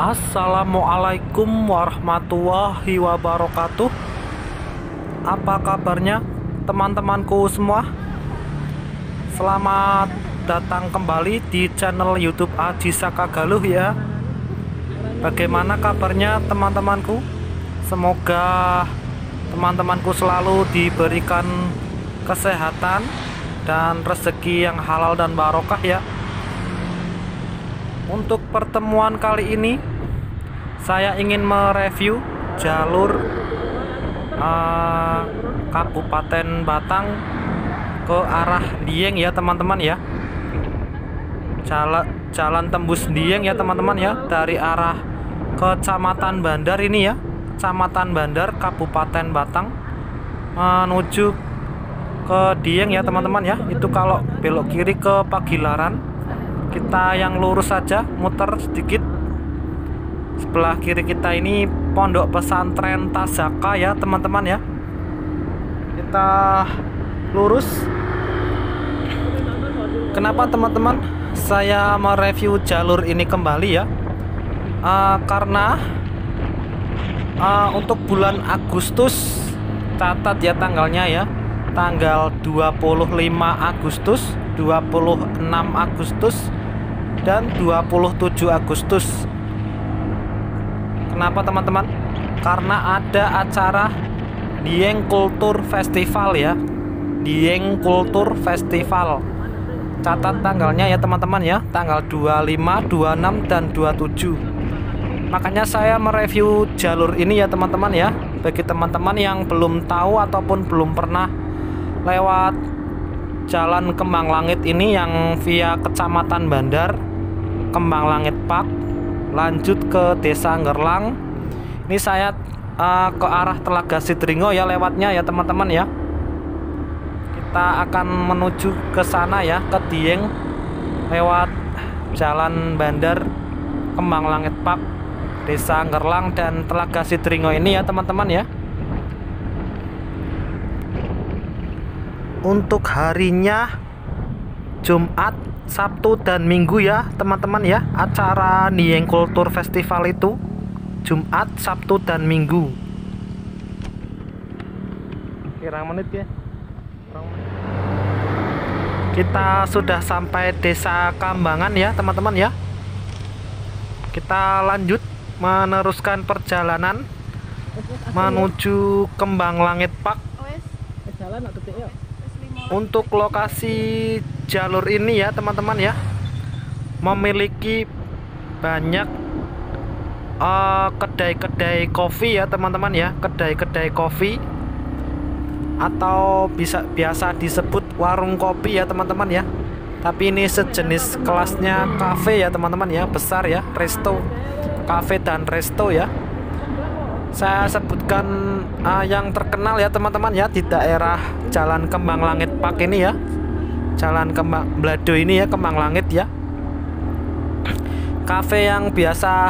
Assalamualaikum warahmatullahi wabarakatuh. Apa kabarnya teman-temanku semua? Selamat datang kembali di channel YouTube Aji Sakagaluh ya. Bagaimana kabarnya teman-temanku? Semoga teman-temanku selalu diberikan kesehatan dan rezeki yang halal dan barokah ya. Untuk pertemuan kali ini saya ingin mereview jalur Kabupaten Batang ke arah Dieng ya teman-teman ya. Jalan tembus Dieng ya teman-teman ya, dari arah Kecamatan Bandar ini ya, Kecamatan Bandar Kabupaten Batang menuju ke Dieng ya teman-teman ya. Itu kalau belok kiri ke Pagilaran, kita yang lurus saja muter sedikit. Sebelah kiri kita ini Pondok Pesantren Tazaka ya teman-teman ya. Kita lurus. Kenapa teman-teman saya mereview jalur ini kembali ya? Karena untuk bulan Agustus, catat ya tanggalnya ya, tanggal 25 Agustus, 26 Agustus dan 27 Agustus. Kenapa teman-teman? Karena ada acara Dieng Kultur Festival ya, Dieng Kultur Festival. Catat tanggalnya ya teman-teman ya, tanggal 25, 26 dan 27. Makanya saya mereview jalur ini ya teman-teman ya. Bagi teman-teman yang belum tahu ataupun belum pernah lewat Jalan Kembang Langit ini yang via Kecamatan Bandar, Kembang Langit Park, lanjut ke Desa Ngerlang. Ini saya ke arah Telaga Sidringo ya lewatnya ya teman-teman ya. Kita akan menuju ke sana ya, ke Dieng lewat Jalan Bandar, Kembang Langit Park, Desa Ngerlang dan Telaga Sidringo ini ya teman-teman ya. Untuk harinya Jumat, Sabtu dan Minggu ya teman-teman ya. Acara Dieng Kultur Festival itu Jumat, Sabtu dan Minggu. Kira menit ya. Kita sudah sampai Desa Kambangan ya teman-teman ya. Kita lanjut meneruskan perjalanan menuju Kembang Langit Park. Untuk lokasi jalur ini ya teman-teman ya, memiliki banyak kedai-kedai kopi ya teman-teman ya, kedai-kedai kopi atau biasa disebut warung kopi ya teman-teman ya. Tapi ini sejenis kelasnya cafe ya teman-teman ya, besar ya, resto, cafe dan resto ya. Saya sebutkan yang terkenal ya teman-teman ya, di daerah Jalan Kembang Langit Park ini ya, Jalan Kembang Blado ini ya, Kembang Langit ya. Cafe yang biasa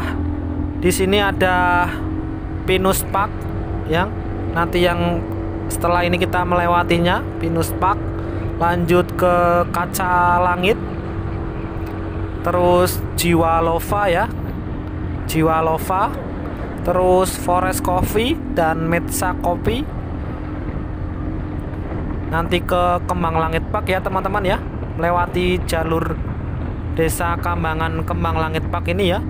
di sini ada Pinus Park yang nanti yang setelah ini kita melewatinya, Pinus Park, lanjut ke Kaca Langit, terus Jiwalova ya, Jiwalova, terus Forest Coffee dan Metsa Coffee, nanti ke Kembang Langit Park ya teman-teman ya, melewati jalur Desa Kambangan Kembang Langit Park ini ya.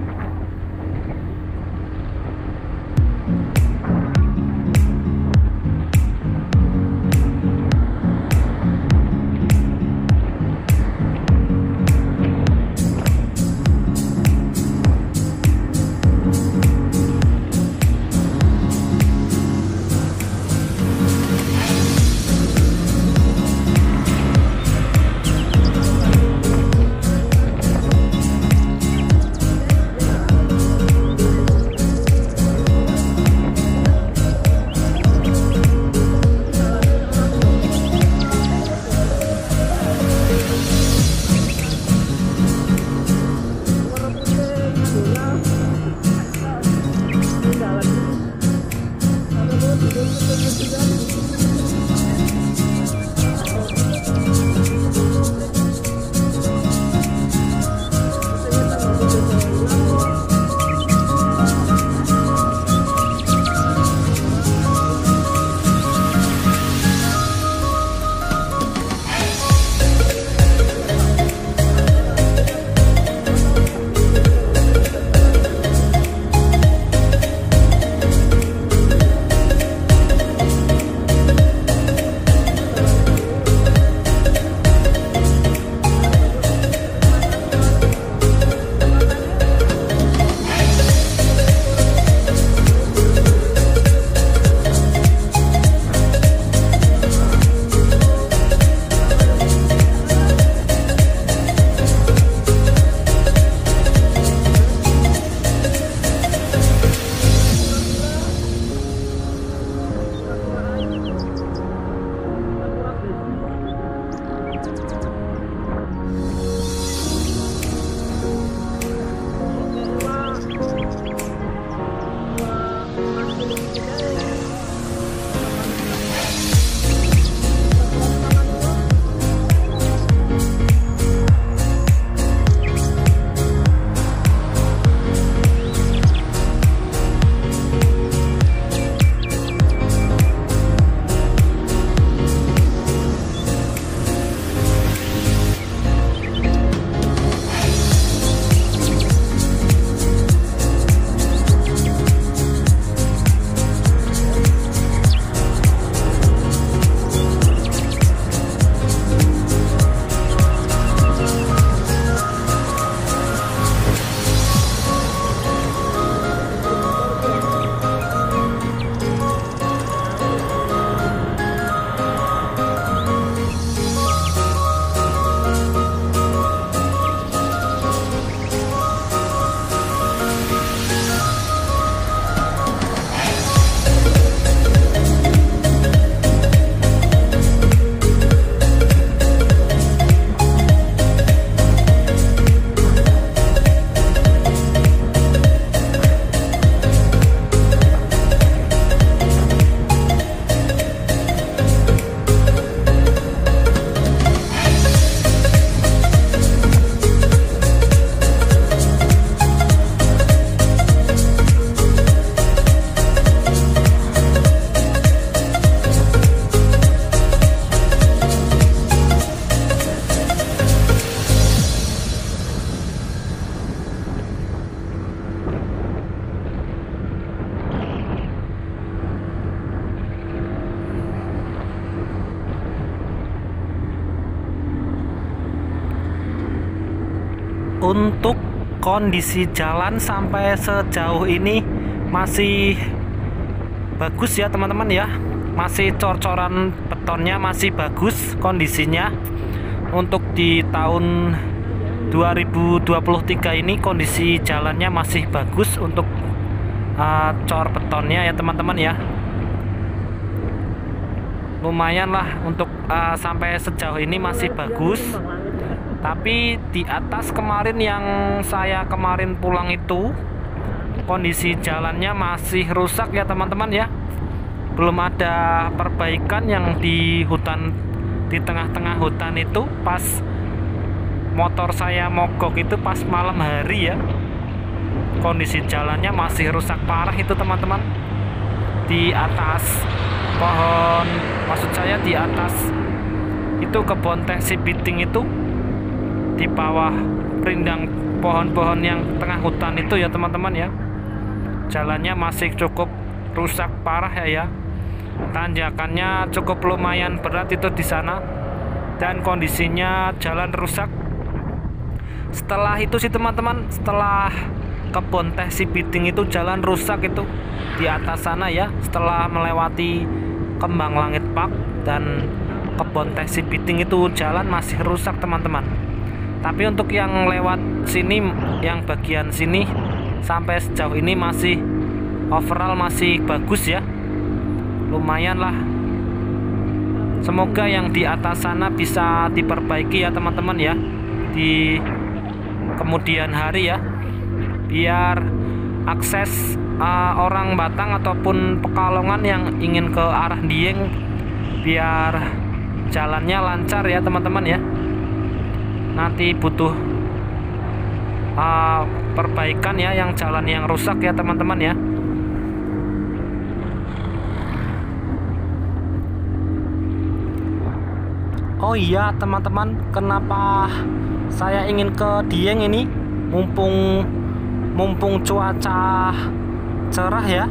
Untuk kondisi jalan sampai sejauh ini masih bagus ya teman-teman ya, masih cor-coran betonnya masih bagus kondisinya. Untuk di tahun 2023 ini kondisi jalannya masih bagus untuk cor betonnya ya teman-teman ya. Lumayan lah untuk sampai sejauh ini masih bagus. Tapi di atas kemarin yang saya kemarin pulang itu kondisi jalannya masih rusak ya teman-teman ya. Belum ada perbaikan yang di hutan, di tengah-tengah hutan itu pas motor saya mogok itu pas malam hari ya. Kondisi jalannya masih rusak parah itu teman-teman. Di atas pohon, maksud saya di atas itu kebun teh Cibiting itu, di bawah rindang pohon-pohon yang tengah hutan itu ya teman-teman ya, jalannya masih cukup rusak parah ya. Tanjakannya cukup lumayan berat itu di sana dan kondisinya jalan rusak. Setelah itu sih teman-teman, setelah kebun teh Cibiting itu jalan rusak itu di atas sana ya, setelah melewati Kembang Langit Park dan kebun teh Cibiting itu jalan masih rusak teman-teman. Tapi untuk yang lewat sini, yang bagian sini sampai sejauh ini masih overall masih bagus ya, lumayan lah. Semoga yang di atas sana bisa diperbaiki ya teman-teman ya di kemudian hari ya, biar akses orang Batang ataupun Pekalongan yang ingin ke arah Dieng biar jalannya lancar ya teman-teman ya. Nanti butuh perbaikan ya, yang jalan yang rusak ya teman-teman ya. Oh iya teman-teman, kenapa saya ingin ke Dieng ini? Mumpung cuaca cerah ya,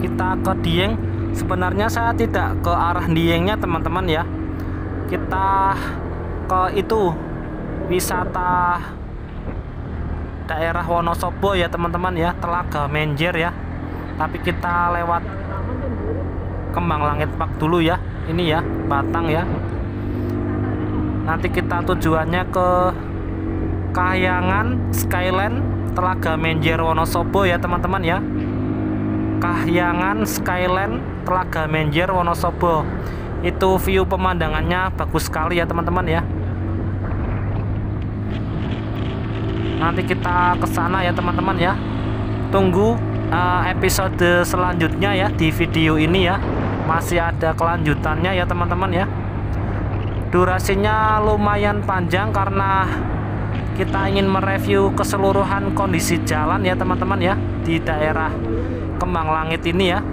kita ke Dieng. Sebenarnya saya tidak ke arah Diengnya teman-teman ya, kita ke itu wisata daerah Wonosobo ya teman-teman ya, Telaga Menjer ya. Tapi kita lewat Kembang Langit Park dulu ya, ini ya Batang ya. Nanti kita tujuannya ke Kahyangan Skyland Telaga Menjer Wonosobo ya teman-teman ya. Kahyangan Skyland Telaga Menjer Wonosobo, itu view pemandangannya bagus sekali ya teman-teman ya. Nanti kita ke sana ya teman-teman ya. Tunggu episode selanjutnya ya di video ini ya. Masih ada kelanjutannya ya teman-teman ya. Durasinya lumayan panjang karena kita ingin mereview keseluruhan kondisi jalan ya teman-teman ya di daerah Kembang Langit ini ya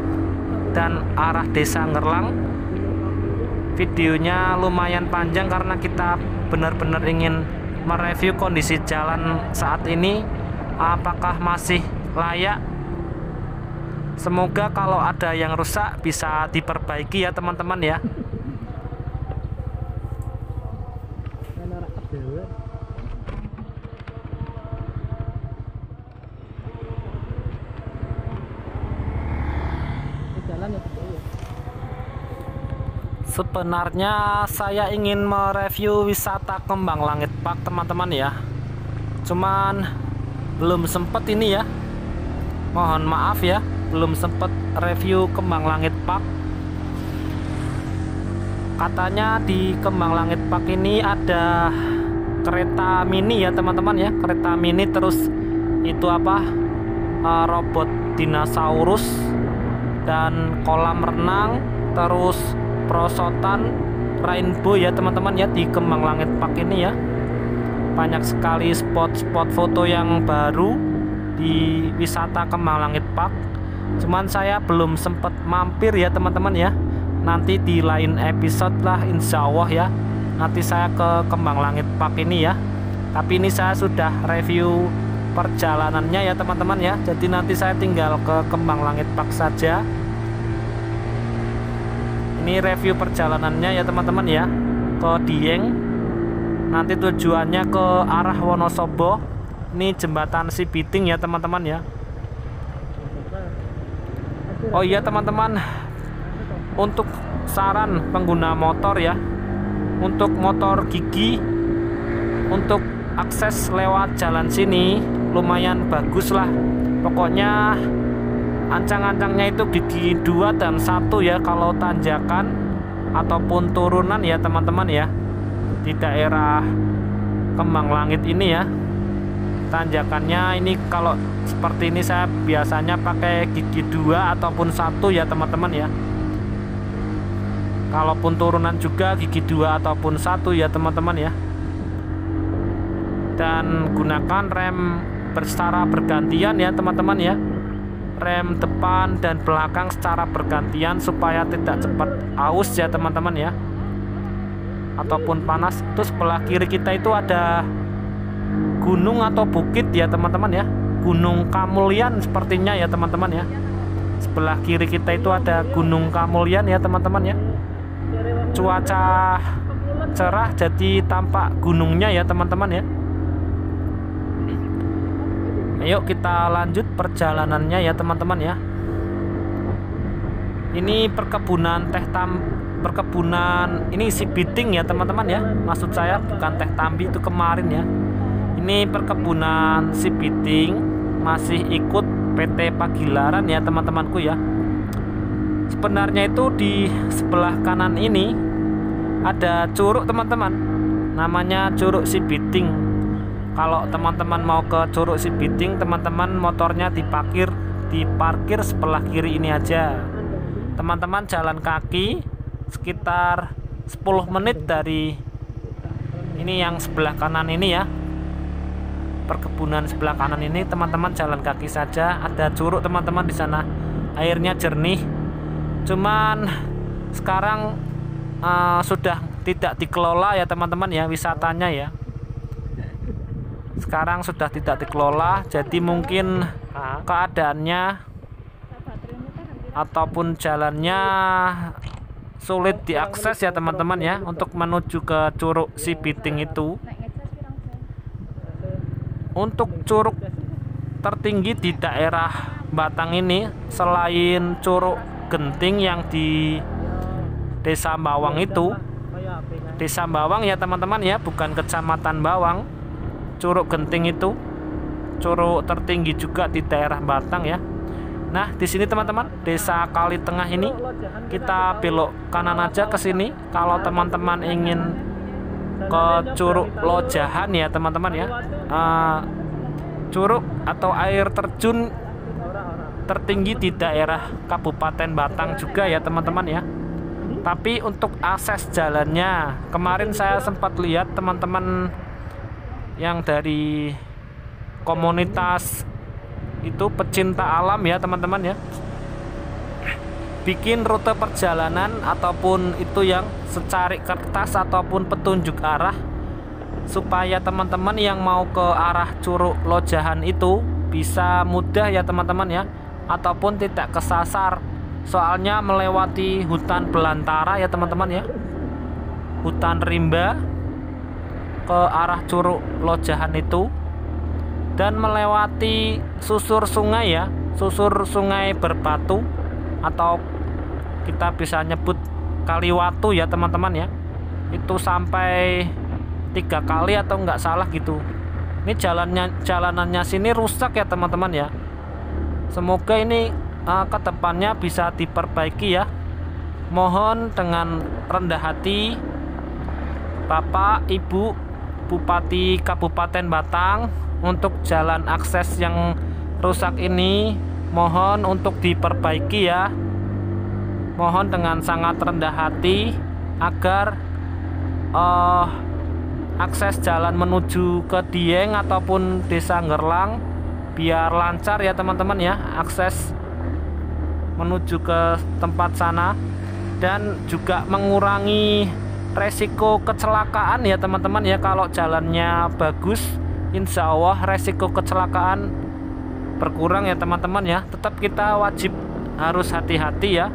dan arah Desa Ngerlang. Videonya lumayan panjang karena kita benar-benar ingin mereview kondisi jalan saat ini apakah masih layak. Semoga kalau ada yang rusak bisa diperbaiki ya teman-teman ya. Sebenarnya saya ingin mereview wisata Kembang Langit Park teman-teman ya, cuman belum sempet ini ya, mohon maaf ya, belum sempet review Kembang Langit Park. Katanya di Kembang Langit Park ini ada kereta mini ya teman-teman ya, kereta mini, terus itu apa, robot dinosaurus dan kolam renang, terus perosotan rainbow ya teman-teman ya di Kembang Langit Park ini ya. Banyak sekali spot-spot foto yang baru di wisata Kembang Langit Park, cuman saya belum sempat mampir ya teman-teman ya. Nanti di lain episode lah insya Allah ya, nanti saya ke Kembang Langit Park ini ya. Tapi ini saya sudah review perjalanannya ya teman-teman ya, jadi nanti saya tinggal ke Kembang Langit Park saja. Ini review perjalanannya ya teman-teman ya, ke Dieng. Nanti tujuannya ke arah Wonosobo Ini jembatan Cibiting ya teman-teman ya. Oh iya teman-teman, untuk saran pengguna motor ya, untuk motor gigi, untuk akses lewat jalan sini lumayan bagus lah. Pokoknya ancang-ancangnya itu gigi 2 dan 1 ya kalau tanjakan ataupun turunan ya teman-teman ya. Di daerah Kembang Langit ini ya, tanjakannya ini kalau seperti ini saya biasanya pakai gigi 2 ataupun 1 ya teman-teman ya. Kalaupun turunan juga gigi 2 ataupun 1 ya teman-teman ya. Dan gunakan rem secara bergantian ya teman-teman ya. Rem depan dan belakang secara bergantian supaya tidak cepat aus ya teman-teman ya, ataupun panas. Terus sebelah kiri kita itu ada gunung atau bukit ya teman-teman ya, Gunung Kamulyan sepertinya ya teman-teman ya. Sebelah kiri kita itu ada Gunung Kamulyan ya teman-teman ya. Cuaca cerah jadi tampak gunungnya ya teman-teman ya. Ayo kita lanjut perjalanannya ya teman-teman ya. Ini perkebunan perkebunan ini Cibiting ya teman-teman ya. Maksud saya bukan Teh Tambi itu kemarin ya. Ini perkebunan Cibiting, masih ikut PT Pagilaran ya teman-temanku ya. Sebenarnya itu di sebelah kanan ini ada curug teman-teman, namanya Curug Cibiting. Kalau teman-teman mau ke Curug Cibiting, teman-teman motornya diparkir sebelah kiri ini aja. Teman-teman jalan kaki sekitar 10 menit dari ini yang sebelah kanan ini ya. Perkebunan sebelah kanan ini teman-teman jalan kaki saja, ada curug teman-teman di sana. Airnya jernih. Cuman sekarang sudah tidak dikelola ya teman-teman ya, wisatanya ya. Sekarang sudah tidak dikelola, jadi mungkin keadaannya ataupun jalannya sulit diakses ya teman-teman ya, untuk menuju ke Curug Cibiting itu. Untuk curug tertinggi di daerah Batang ini selain Curug Genting yang di Desa Bawang itu, Desa Bawang ya teman-teman ya, bukan Kecamatan Bawang. Curug Genting itu curug tertinggi juga di daerah Batang ya. Nah, di sini teman-teman, Desa Kali Tengah ini kita belok kanan aja ke sini kalau teman-teman ingin ke Curug Lojahan ya teman-teman ya. Curug atau air terjun tertinggi di daerah Kabupaten Batang juga ya teman-teman ya. Tapi untuk akses jalannya, kemarin saya sempat lihat teman-teman yang dari komunitas itu pecinta alam ya teman-teman ya, bikin rute perjalanan ataupun itu yang secari kertas ataupun petunjuk arah, supaya teman-teman yang mau ke arah Curug Lojahan itu bisa mudah ya teman-teman ya, ataupun tidak kesasar. Soalnya melewati hutan belantara ya teman-teman ya, hutan rimba ke arah Curug Lojahan itu, dan melewati susur sungai ya, susur sungai berbatu atau kita bisa nyebut Kaliwatu ya teman-teman ya. Itu sampai 3 kali atau nggak salah gitu. Ini jalanannya sini rusak ya teman-teman ya. Semoga ini ke depannya bisa diperbaiki ya. Mohon dengan rendah hati Bapak Ibu Bupati Kabupaten Batang, untuk jalan akses yang rusak ini mohon untuk diperbaiki ya. Mohon dengan sangat rendah hati agar akses jalan menuju ke Dieng ataupun Desa Ngerlang biar lancar ya teman-teman ya, akses menuju ke tempat sana, dan juga mengurangi resiko kecelakaan ya teman-teman ya. Kalau jalannya bagus, insya Allah resiko kecelakaan berkurang ya teman-teman ya. Tetap kita wajib harus hati-hati ya.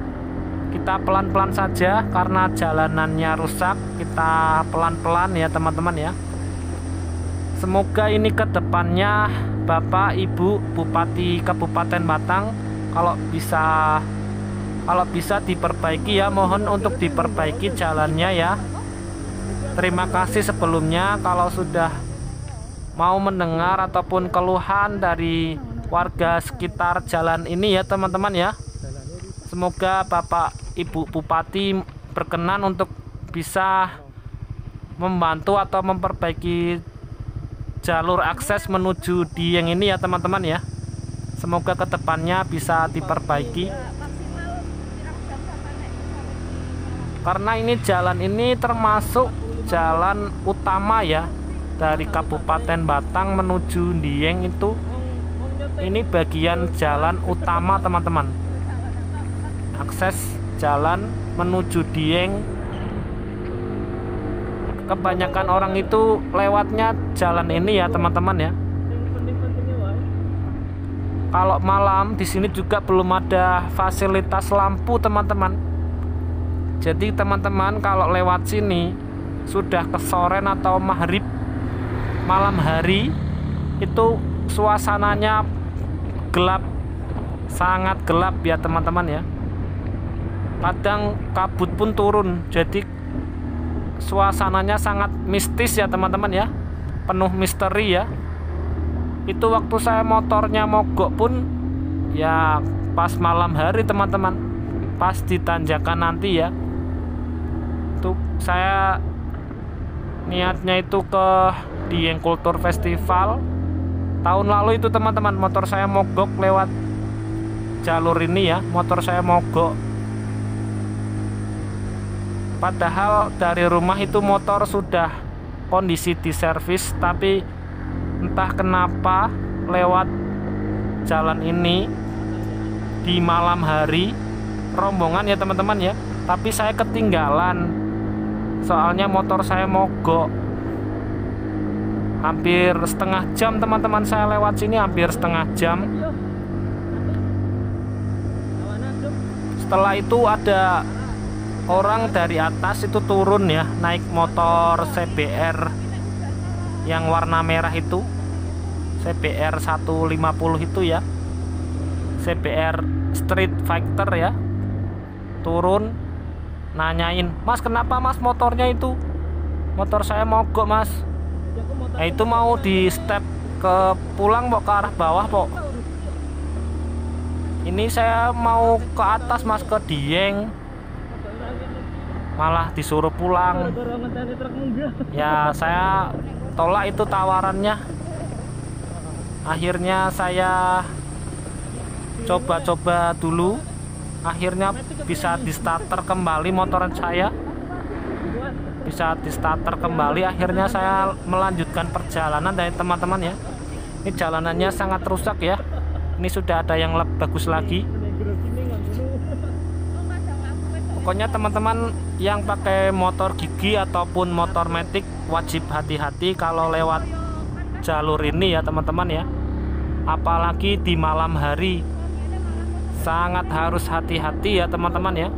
Kita pelan-pelan saja karena jalanannya rusak, kita pelan-pelan ya teman-teman ya. Semoga ini kedepannya Bapak Ibu Bupati Kabupaten Batang kalau bisa diperbaiki ya, mohon untuk diperbaiki jalannya ya. Terima kasih sebelumnya kalau sudah mau mendengar ataupun keluhan dari warga sekitar jalan ini ya teman-teman ya. Semoga Bapak Ibu Bupati berkenan untuk bisa membantu atau memperbaiki jalur akses menuju Dieng ini ya teman-teman ya. Semoga kedepannya bisa diperbaiki, karena ini jalan ini termasuk jalan utama ya dari Kabupaten Batang menuju Dieng. Itu ini bagian jalan utama teman-teman, akses jalan menuju Dieng. Kebanyakan orang itu lewatnya jalan ini ya teman-teman ya. Kalau malam di sini juga belum ada fasilitas lampu teman-teman. Jadi teman-teman kalau lewat sini sudah kesoren atau maghrib malam hari, itu suasananya gelap, sangat gelap ya teman-teman ya. Kadang kabut pun turun, jadi suasananya sangat mistis ya teman-teman ya, penuh misteri ya. Itu waktu saya motornya mogok pun ya pas malam hari teman-teman, pas di tanjakan nanti ya. Tuh saya niatnya itu ke Dieng Kultur Festival tahun lalu itu teman-teman, motor saya mogok lewat jalur ini ya, motor saya mogok. Padahal dari rumah itu motor sudah kondisi diservis, tapi entah kenapa lewat jalan ini di malam hari, rombongan ya teman-teman ya, tapi saya ketinggalan soalnya motor saya mogok. Hampir setengah jam teman-teman saya lewat sini, hampir setengah jam. Setelah itu ada orang dari atas itu turun ya, naik motor CBR yang warna merah itu, CBR 150 itu ya, CBR Street Fighter ya. Turun nanyain, "Mas kenapa mas motornya itu?" "Motor saya mogok mas." Nah itu mau di step ke pulang kok, ke arah bawah kok. Ini saya mau ke atas mas, ke Dieng, malah disuruh pulang. Ya saya tolak itu tawarannya. Akhirnya saya coba-coba dulu, akhirnya bisa di starter kembali motor saya, bisa di starter kembali. Akhirnya saya melanjutkan perjalanan dari teman-teman ya. Ini jalanannya sangat rusak ya, ini sudah ada yang lebih bagus lagi. Pokoknya teman-teman yang pakai motor gigi ataupun motor matic wajib hati-hati kalau lewat jalur ini ya teman-teman ya. Apalagi di malam hari, sangat harus hati-hati ya teman-teman ya.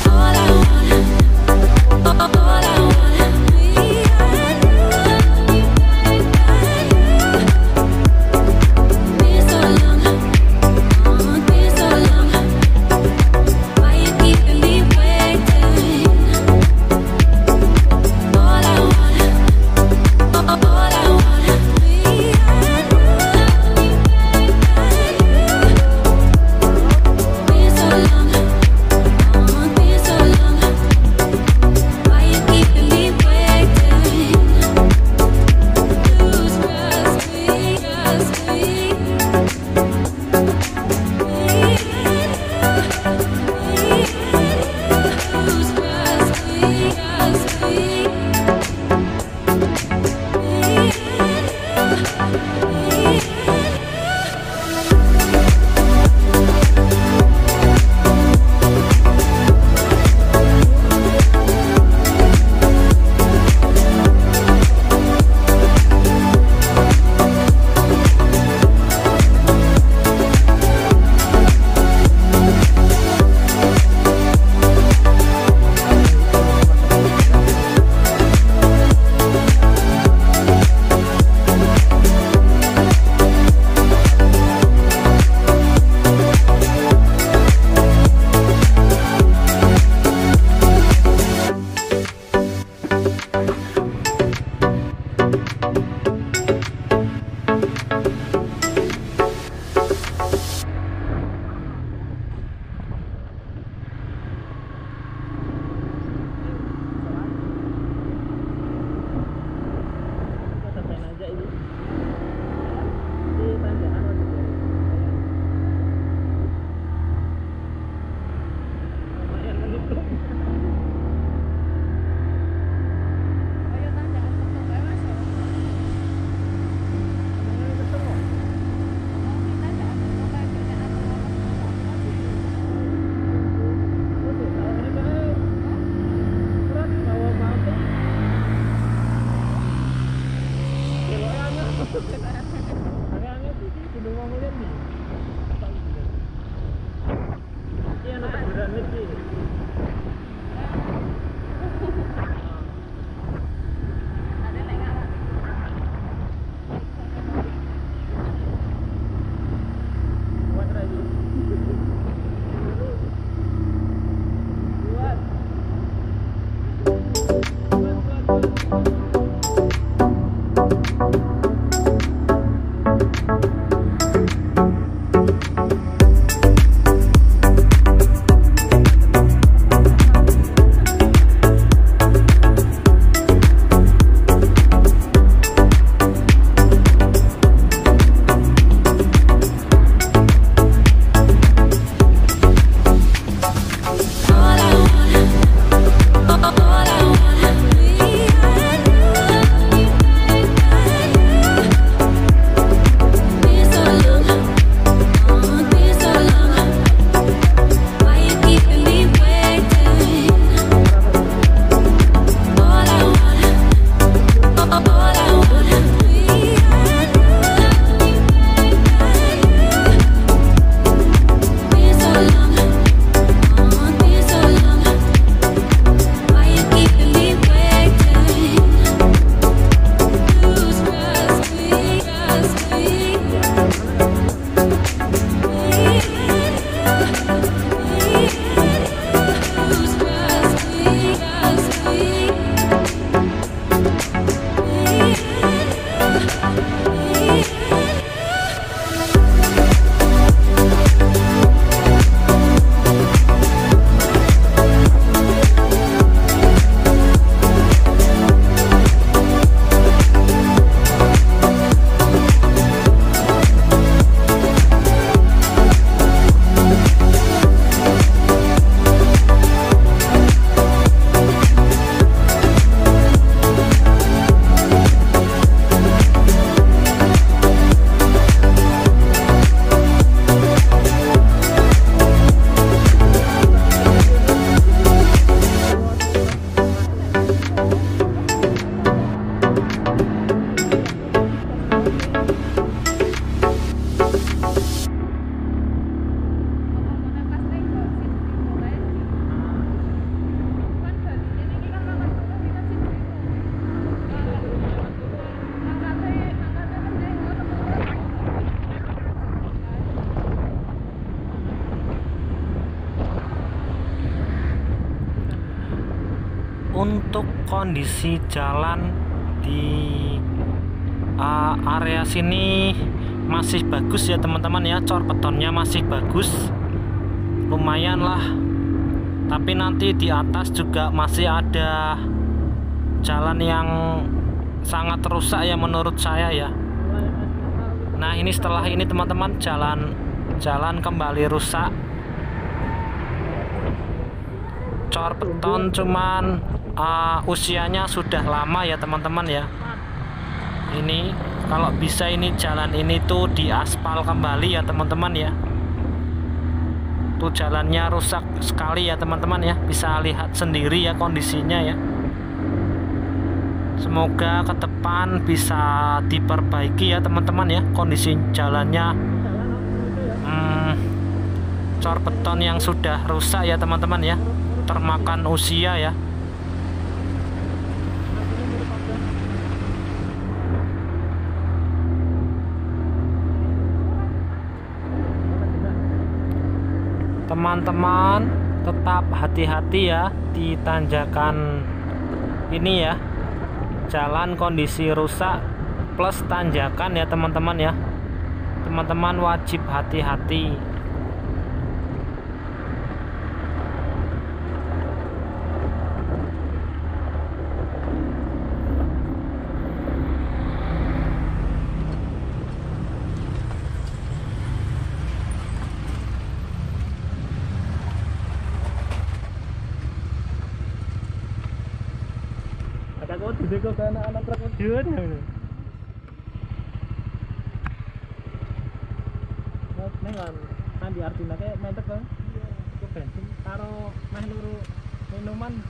All I want Aneh-aneh sih kudu ngomongin nih. Iya anak kuburan iki. Untuk kondisi jalan di area sini masih bagus ya teman-teman ya, cor betonnya masih bagus, lumayan lah. Tapi nanti di atas juga masih ada jalan yang sangat rusak ya menurut saya ya. Nah ini setelah ini teman-teman jalan kembali rusak, cor beton cuman usianya sudah lama ya teman-teman ya. Ini kalau bisa ini jalan ini tuh diaspal kembali ya teman-teman ya. Tuh jalannya rusak sekali ya teman-teman ya, bisa lihat sendiri ya kondisinya ya. Semoga ke depan bisa diperbaiki ya teman-teman ya kondisi jalannya. Cor beton yang sudah rusak ya teman-teman ya, termakan usia ya. Teman-teman tetap hati-hati ya di tanjakan ini ya, jalan kondisi rusak plus tanjakan ya teman-teman ya. Teman-teman wajib hati-hati. Aku duduk ke anak-anak truk udun. Neng kan Andi Arjuna kayak mantep kan? Ke bensin karo meh luru minuman.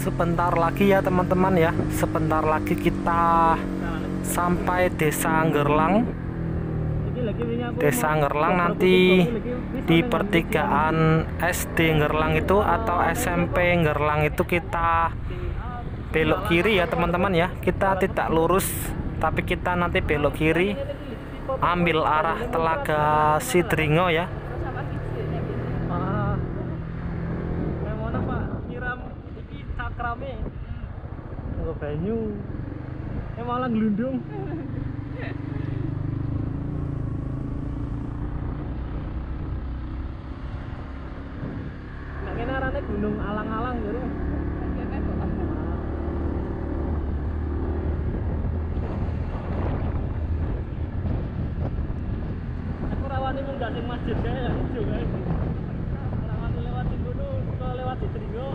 Sebentar lagi ya teman-teman ya, sebentar lagi kita sampai Desa Gerlang. Desa Gerlang nanti di pertigaan SD Gerlang itu atau SMP Gerlang itu kita belok kiri ya teman-teman ya. Kita tidak lurus tapi kita nanti belok kiri ambil arah Telaga Sidringo ya. Rame nggak banyu malah gelundung. Nah ini arahnya gunung alang-alang gitu. Aku rawani munggah ning masjid kae ya juga. Rawani lewati gunung, kok lewati Sidringo.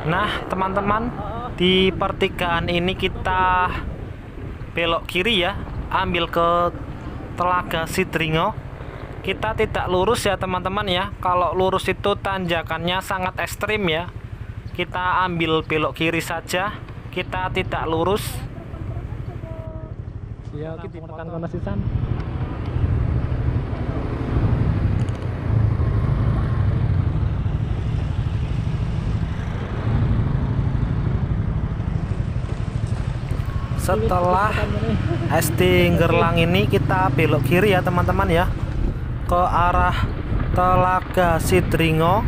Nah teman-teman, di pertigaan ini kita belok kiri ya, ambil ke Telaga Sidringo. Kita tidak lurus ya teman-teman ya. Kalau lurus itu tanjakannya sangat ekstrim ya. Kita ambil belok kiri saja, kita tidak lurus. Ya kita tekan kono sisan. Setelah SD Gerlang ini kita belok kiri ya teman-teman ya, ke arah Telaga Sidringo,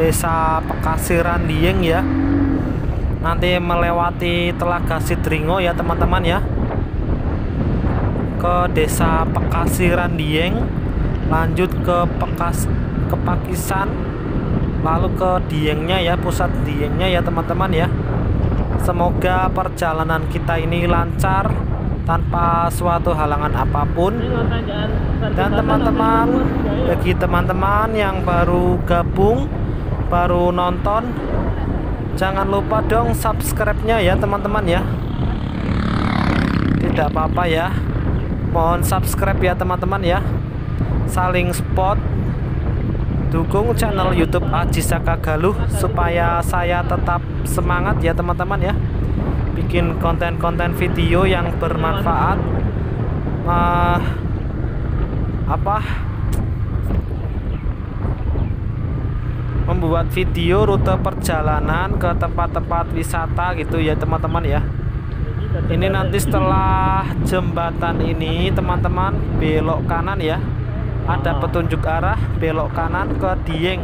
Desa Pekasiran Dieng ya. Nanti melewati Telaga Sidringo ya teman-teman ya, ke Desa Pekasiran Dieng, lanjut ke Pakisan, lalu ke Diengnya ya, pusat Diengnya ya teman-teman ya. Semoga perjalanan kita ini lancar tanpa suatu halangan apapun. Dan teman-teman, bagi teman-teman yang baru gabung, baru nonton, jangan lupa dong subscribe-nya ya teman-teman ya. Tidak apa-apa ya, mohon subscribe ya teman-teman ya. Saling support, dukung channel YouTube Aji Saka Galuh supaya saya tetap semangat ya teman-teman ya, bikin konten-konten video yang bermanfaat. Membuat video rute perjalanan ke tempat-tempat wisata gitu ya teman-teman ya. Ini nanti setelah jembatan ini teman-teman belok kanan ya, ada petunjuk arah belok kanan ke Dieng.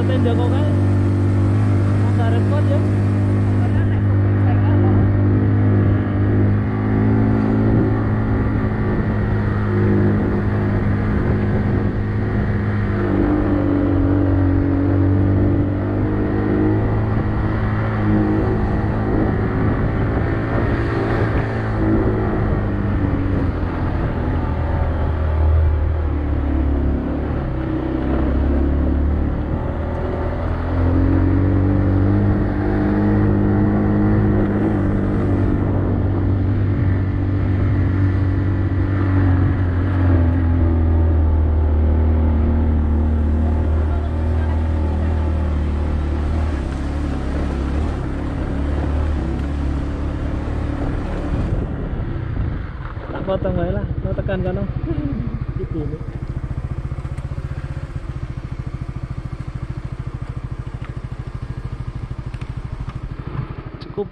Tenda kok kan nggak repot ya. Potong aja lah, mau tekan kan gitu ini. Cukup.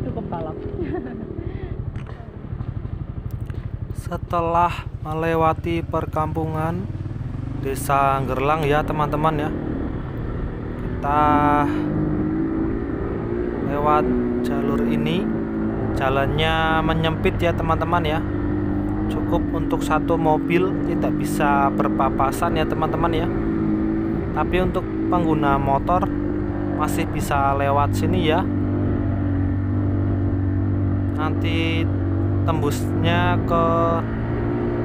cukup balap. Setelah melewati perkampungan Desa Gerlang ya teman-teman ya, kita lewat jalur ini. Jalannya menyempit ya teman-teman ya, cukup untuk satu mobil, tidak bisa berpapasan ya teman-teman ya. Tapi untuk pengguna motor masih bisa lewat sini ya. Nanti tembusnya ke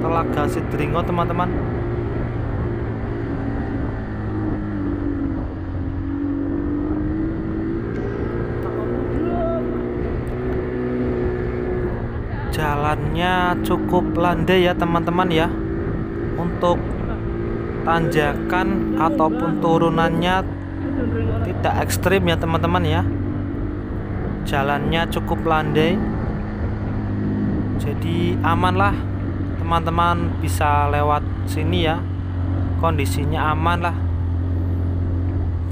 Telaga Sidringo teman-teman. Jalannya cukup landai ya teman-teman ya. Untuk tanjakan ataupun turunannya tidak ekstrim ya teman-teman ya. Jalannya cukup landai, jadi aman lah teman-teman, bisa lewat sini ya. Kondisinya aman lah,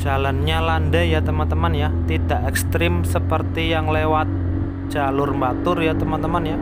jalannya landai ya teman-teman ya, tidak ekstrim seperti yang lewat jalur Batur ya teman-teman ya.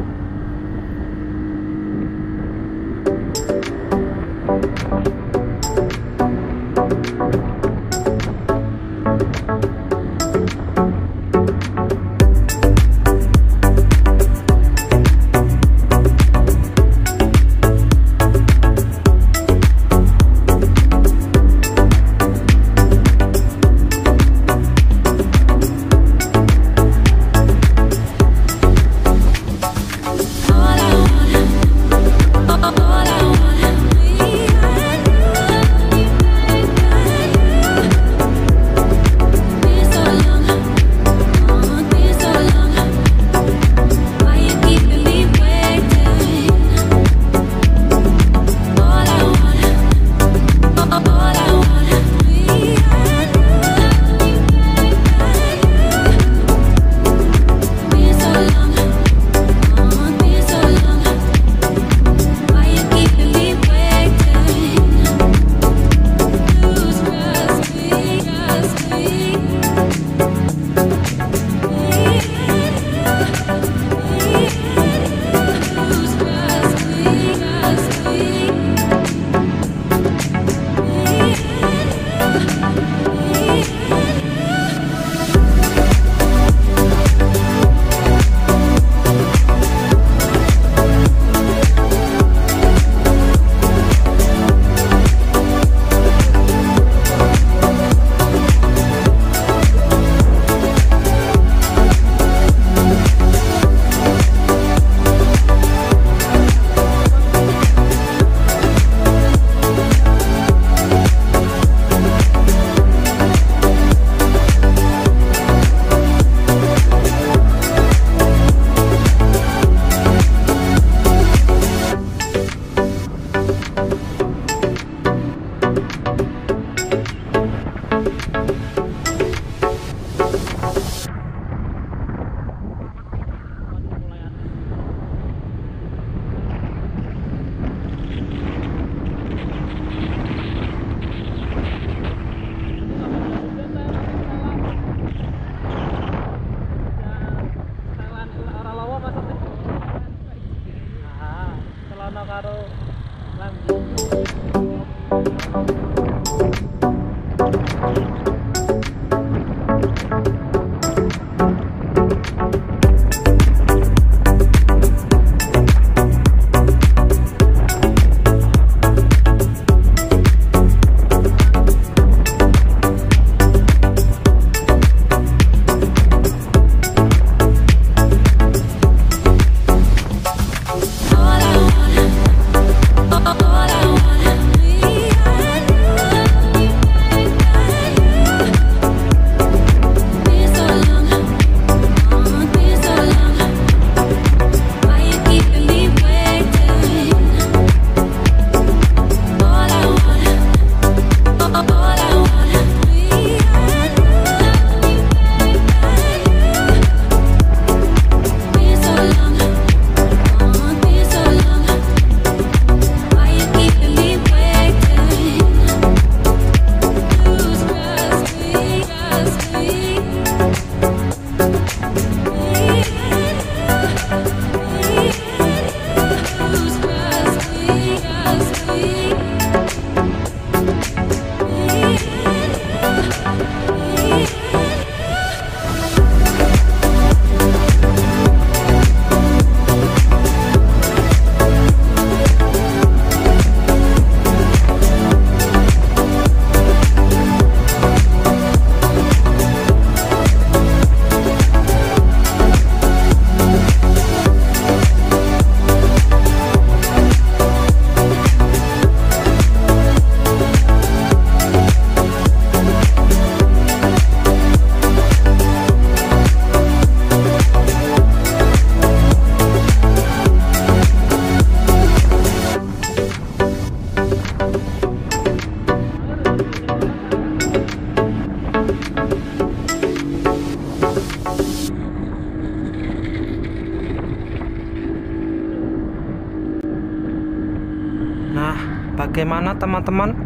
bagaimana teman-teman?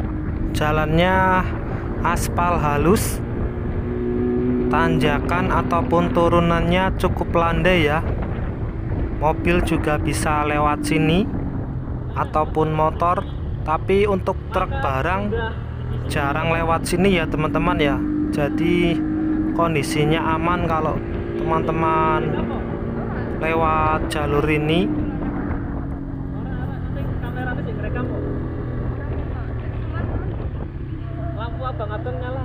Jalannya aspal halus, tanjakan ataupun turunannya cukup landai ya. Mobil juga bisa lewat sini ataupun motor, tapi untuk truk barang jarang lewat sini ya teman-teman ya. Jadi kondisinya aman kalau teman-teman lewat jalur ini. Kameranya sih ngerekam kok. Lampu abang-abang nyala.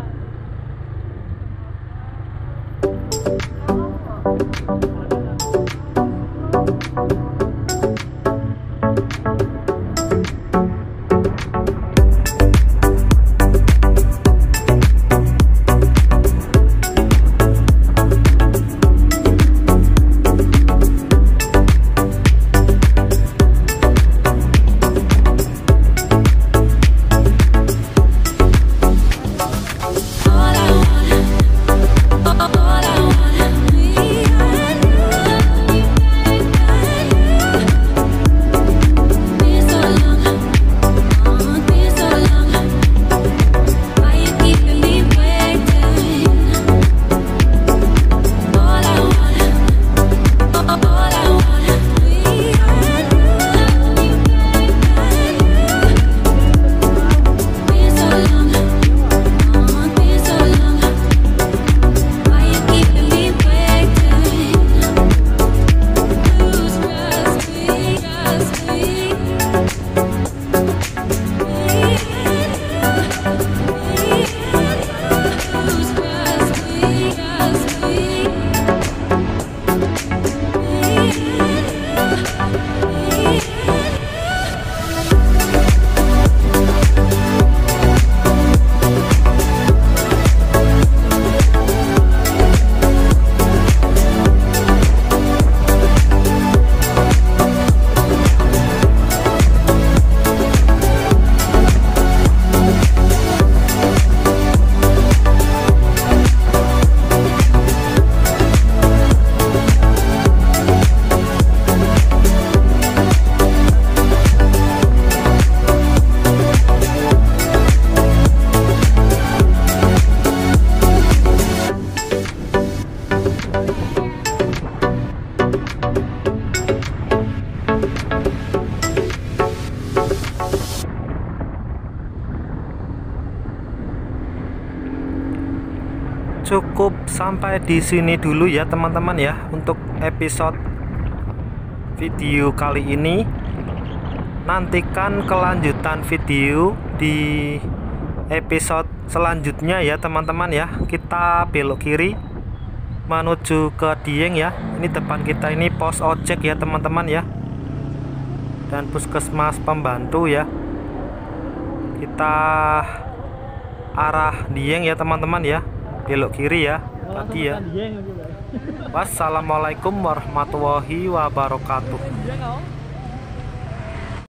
Cukup sampai di sini dulu ya teman-teman ya untuk episode video kali ini. Nantikan kelanjutan video di episode selanjutnya ya teman-teman ya. Kita belok kiri menuju ke Dieng ya. Ini depan kita ini pos ojek ya teman-teman ya, dan puskesmas pembantu ya. Kita arah Dieng ya teman-teman ya, belok kiri ya tadi ya. Wassalamualaikum warahmatullahi wabarakatuh.